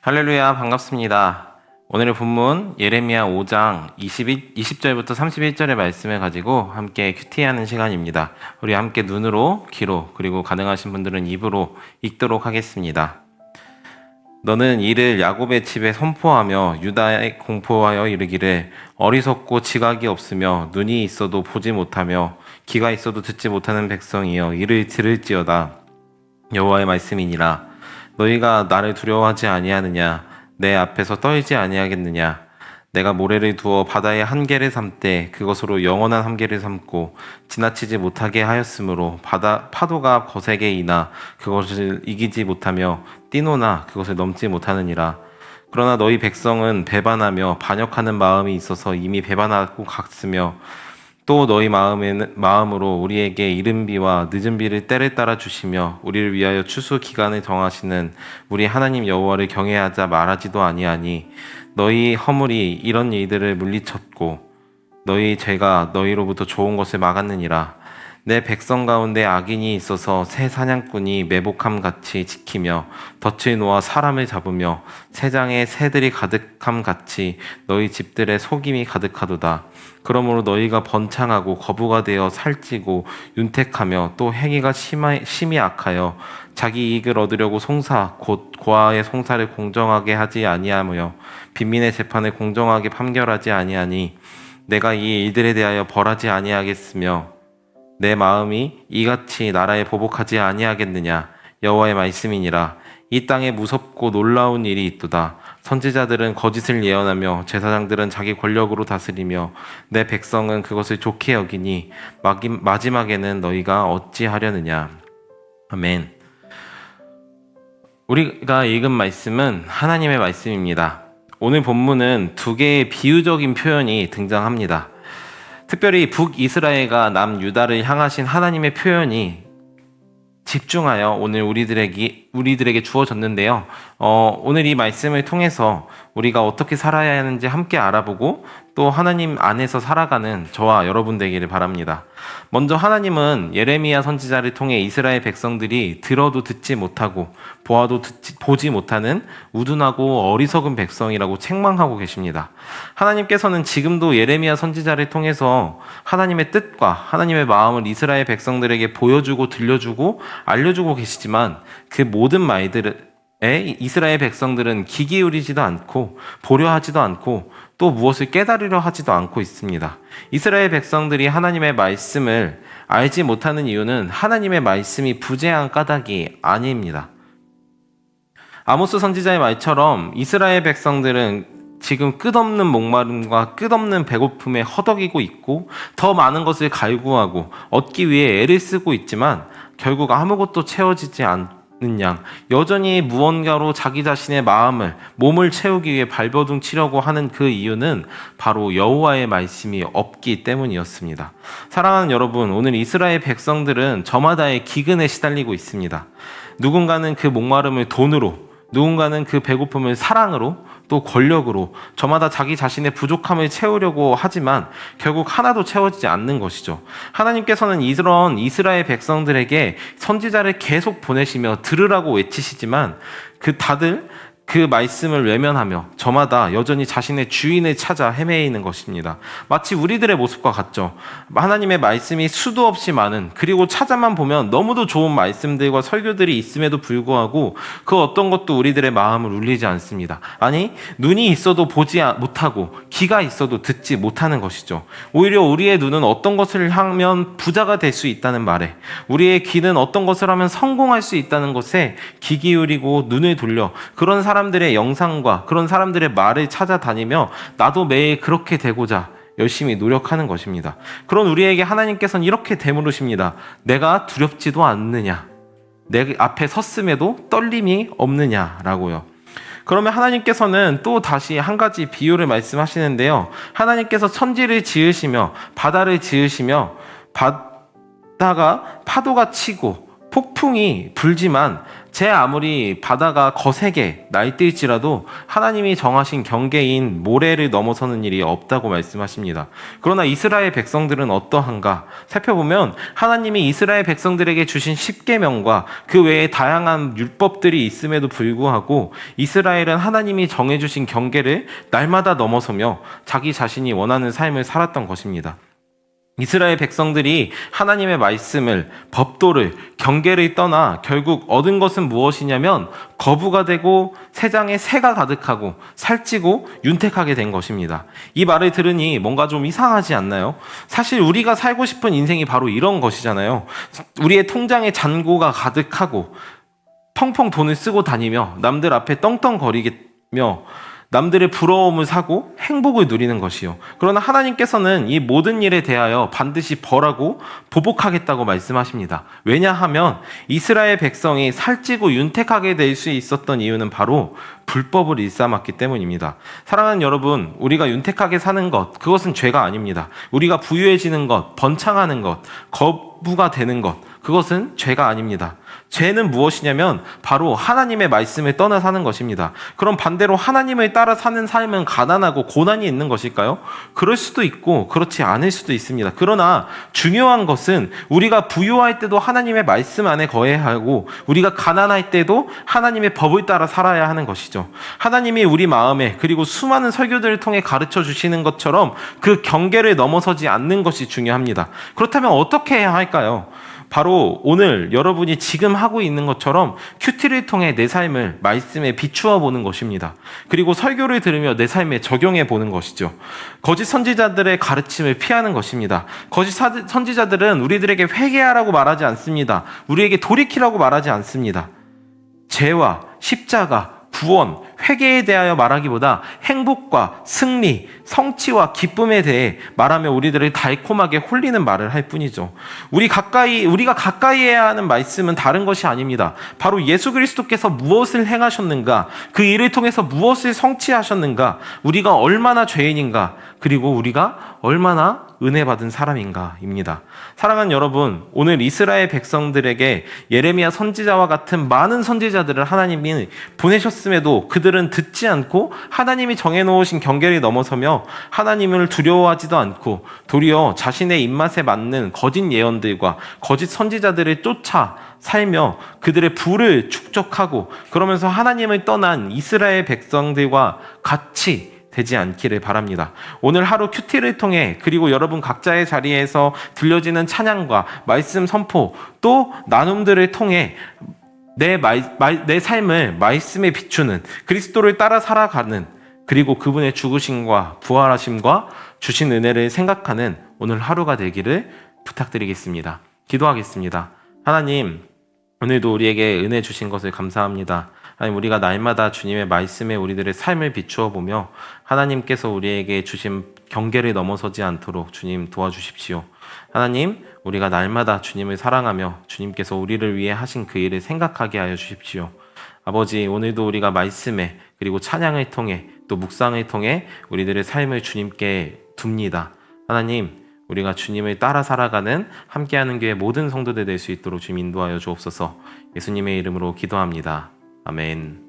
할렐루야, 반갑습니다. 오늘의 본문 예레미야 5장 20절부터 31절의 말씀을 가지고 함께 큐티하는 시간입니다. 우리 함께 눈으로, 귀로, 그리고 가능하신 분들은 입으로 읽도록 하겠습니다. 너는 이를 야곱의 집에 선포하며 유다에 공포하여 이르기를 어리석고 지각이 없으며 눈이 있어도 보지 못하며 귀가 있어도 듣지 못하는 백성이여 이를 들을지어다. 여호와의 말씀이니라. 너희가 나를 두려워하지 아니하느냐? 내 앞에서 떨지 아니하겠느냐? 내가 모래를 두어 바다의 한계를 삼되 그것으로 영원한 한계를 삼고 지나치지 못하게 하였으므로 파도가 거세게 이나 그것을 이기지 못하며 뛰노나 그것을 넘지 못하느니라. 그러나 너희 백성은 배반하며 반역하는 마음이 있어서 이미 배반하고 갔으며 또 너희 마음으로 우리에게 이른 비와 늦은 비를 때를 따라 주시며 우리를 위하여 추수 기간을 정하시는 우리 하나님 여호와를 경외하자 말하지도 아니하니 너희 허물이 이런 일들을 물리쳤고 너희 죄가 너희로부터 좋은 것을 막았느니라. 내 백성 가운데 악인이 있어서 새 사냥꾼이 매복함 같이 지키며 덫을 놓아 사람을 잡으며 새장에 새들이 가득함 같이 너희 집들에 속임이 가득하도다. 그러므로 너희가 번창하고 거부가 되어 살찌고 윤택하며 또 행위가 심히 악하여 자기 이익을 얻으려고 송사 곧 고아의 송사를 공정하게 하지 아니하며 빈민의 재판을 공정하게 판결하지 아니하니 내가 이 일들에 대하여 벌하지 아니하겠으며 내 마음이 이같이 나라에 보복하지 아니하겠느냐? 여호와의 말씀이니라. 이 땅에 무섭고 놀라운 일이 있도다. 선지자들은 거짓을 예언하며 제사장들은 자기 권력으로 다스리며 내 백성은 그것을 좋게 여기니 마지막에는 너희가 어찌하려느냐? 아멘. 우리가 읽은 말씀은 하나님의 말씀입니다. 오늘 본문은 두 개의 비유적인 표현이 등장합니다. 특별히 북이스라엘과 남유다를 향하신 하나님의 표현이 집중하여 오늘 우리들에게 주어졌는데요. 오늘 이 말씀을 통해서 우리가 어떻게 살아야 하는지 함께 알아보고 또 하나님 안에서 살아가는 저와 여러분 되기를 바랍니다. 먼저 하나님은 예레미야 선지자를 통해 이스라엘 백성들이 들어도 듣지 못하고 보아도 보지 못하는 우둔하고 어리석은 백성이라고 책망하고 계십니다. 하나님께서는 지금도 예레미야 선지자를 통해서 하나님의 뜻과 하나님의 마음을 이스라엘 백성들에게 보여주고 들려주고 알려주고 계시지만 그 모든 말들에 이스라엘 백성들은 귀 기울이지도 않고 보려 하지도 않고 또 무엇을 깨달으려 하지도 않고 있습니다. 이스라엘 백성들이 하나님의 말씀을 알지 못하는 이유는 하나님의 말씀이 부재한 까닭이 아닙니다. 아모스 선지자의 말처럼 이스라엘 백성들은 지금 끝없는 목마름과 끝없는 배고픔에 허덕이고 있고 더 많은 것을 갈구하고 얻기 위해 애를 쓰고 있지만 결국 아무것도 채워지지 않는 양 여전히 무언가로 자기 자신의 몸을 채우기 위해 발버둥 치려고 하는 그 이유는 바로 여호와의 말씀이 없기 때문이었습니다. 사랑하는 여러분, 오늘 이스라엘 백성들은 저마다의 기근에 시달리고 있습니다. 누군가는 그 목마름을 돈으로, 누군가는 그 배고픔을 사랑으로, 또 권력으로 저마다 자기 자신의 부족함을 채우려고 하지만 결국 하나도 채워지지 않는 것이죠. 하나님께서는 이런 이스라엘 백성들에게 선지자를 계속 보내시며 들으라고 외치시지만 다들 그 말씀을 외면하며 저마다 여전히 자신의 주인을 찾아 헤매이는 것입니다. 마치 우리들의 모습과 같죠. 하나님의 말씀이 수도 없이 많은, 그리고 찾아만 보면 너무도 좋은 말씀들과 설교들이 있음에도 불구하고 그 어떤 것도 우리들의 마음을 울리지 않습니다. 아니, 눈이 있어도 보지 못하고 귀가 있어도 듣지 못하는 것이죠. 오히려 우리의 눈은 어떤 것을 하면 부자가 될 수 있다는 말에, 우리의 귀는 어떤 것을 하면 성공할 수 있다는 것에 귀 기울이고 눈을 돌려 그런 사람들의 영상과 그런 사람들의 말을 찾아다니며 나도 매일 그렇게 되고자 열심히 노력하는 것입니다. 그런 우리에게 하나님께서는 이렇게 되물으십니다. 내가 두렵지도 않느냐? 내 앞에 섰음에도 떨림이 없느냐라고요. 그러면 하나님께서는 또 다시 한 가지 비유를 말씀하시는데요. 하나님께서 천지를 지으시며 바다를 지으시며 바다가 파도가 치고 폭풍이 불지만 제 아무리 바다가 거세게 날뛸지라도 하나님이 정하신 경계인 모래를 넘어서는 일이 없다고 말씀하십니다. 그러나 이스라엘 백성들은 어떠한가? 살펴보면 하나님이 이스라엘 백성들에게 주신 십계명과 그 외에 다양한 율법들이 있음에도 불구하고 이스라엘은 하나님이 정해주신 경계를 날마다 넘어서며 자기 자신이 원하는 삶을 살았던 것입니다. 이스라엘 백성들이 하나님의 말씀을, 법도를, 경계를 떠나 결국 얻은 것은 무엇이냐면 거부가 되고 세상에 새가 가득하고 살찌고 윤택하게 된 것입니다. 이 말을 들으니 뭔가 좀 이상하지 않나요? 사실 우리가 살고 싶은 인생이 바로 이런 것이잖아요. 우리의 통장에 잔고가 가득하고 펑펑 돈을 쓰고 다니며 남들 앞에 떵떵거리며 남들의 부러움을 사고 행복을 누리는 것이요. 그러나 하나님께서는 이 모든 일에 대하여 반드시 벌하고 보복하겠다고 말씀하십니다. 왜냐하면 이스라엘 백성이 살찌고 윤택하게 될 수 있었던 이유는 바로 불법을 일삼았기 때문입니다. 사랑하는 여러분, 우리가 윤택하게 사는 것, 그것은 죄가 아닙니다. 우리가 부유해지는 것, 번창하는 것, 거부가 되는 것, 그것은 죄가 아닙니다. 죄는 무엇이냐면 바로 하나님의 말씀을 떠나 사는 것입니다. 그럼 반대로 하나님을 따라 사는 삶은 가난하고 고난이 있는 것일까요? 그럴 수도 있고 그렇지 않을 수도 있습니다. 그러나 중요한 것은 우리가 부유할 때도 하나님의 말씀 안에 거해야 하고 우리가 가난할 때도 하나님의 법을 따라 살아야 하는 것이죠. 하나님이 우리 마음에 그리고 수많은 설교들을 통해 가르쳐 주시는 것처럼 그 경계를 넘어서지 않는 것이 중요합니다. 그렇다면 어떻게 해야 할까요? 바로 오늘 여러분이 지금 하고 있는 것처럼 큐티를 통해 내 삶을 말씀에 비추어 보는 것입니다. 그리고 설교를 들으며 내 삶에 적용해 보는 것이죠. 거짓 선지자들의 가르침을 피하는 것입니다. 거짓 선지자들은 우리들에게 회개하라고 말하지 않습니다. 우리에게 돌이키라고 말하지 않습니다. 죄와 십자가, 구원, 회개에 대하여 말하기보다 행복과 승리, 성취와 기쁨에 대해 말하며 우리들을 달콤하게 홀리는 말을 할 뿐이죠. 우리가 가까이 해야 하는 말씀은 다른 것이 아닙니다. 바로 예수 그리스도께서 무엇을 행하셨는가, 그 일을 통해서 무엇을 성취하셨는가, 우리가 얼마나 죄인인가, 그리고 우리가 얼마나 은혜 받은 사람인가입니다. 사랑하는 여러분, 오늘 이스라엘 백성들에게 예레미야 선지자와 같은 많은 선지자들을 하나님이 보내셨음에도 그들은 듣지 않고 하나님이 정해놓으신 경계를 넘어서며 하나님을 두려워하지도 않고 도리어 자신의 입맛에 맞는 거짓 예언들과 거짓 선지자들을 쫓아 살며 그들의 부를 축적하고 그러면서 하나님을 떠난 이스라엘 백성들과 같이 되지 않기를 바랍니다. 오늘 하루 큐티를 통해 그리고 여러분 각자의 자리에서 들려지는 찬양과 말씀 선포 또 나눔들을 통해 내 삶을 말씀에 비추는 그리스도를 따라 살아가는 그리고 그분의 죽으심과 부활하심과 주신 은혜를 생각하는 오늘 하루가 되기를 부탁드리겠습니다. 기도하겠습니다. 하나님, 오늘도 우리에게 은혜 주신 것을 감사합니다. 하나님, 우리가 날마다 주님의 말씀에 우리들의 삶을 비추어 보며 하나님께서 우리에게 주신 경계를 넘어서지 않도록 주님 도와주십시오. 하나님, 우리가 날마다 주님을 사랑하며 주님께서 우리를 위해 하신 그 일을 생각하게 하여 주십시오. 아버지, 오늘도 우리가 말씀에 그리고 찬양을 통해 또 묵상을 통해 우리들의 삶을 주님께 둡니다. 하나님, 우리가 주님을 따라 살아가는 함께하는 교회 모든 성도들 될 수 있도록 주님 인도하여 주옵소서. 예수님의 이름으로 기도합니다. 아멘.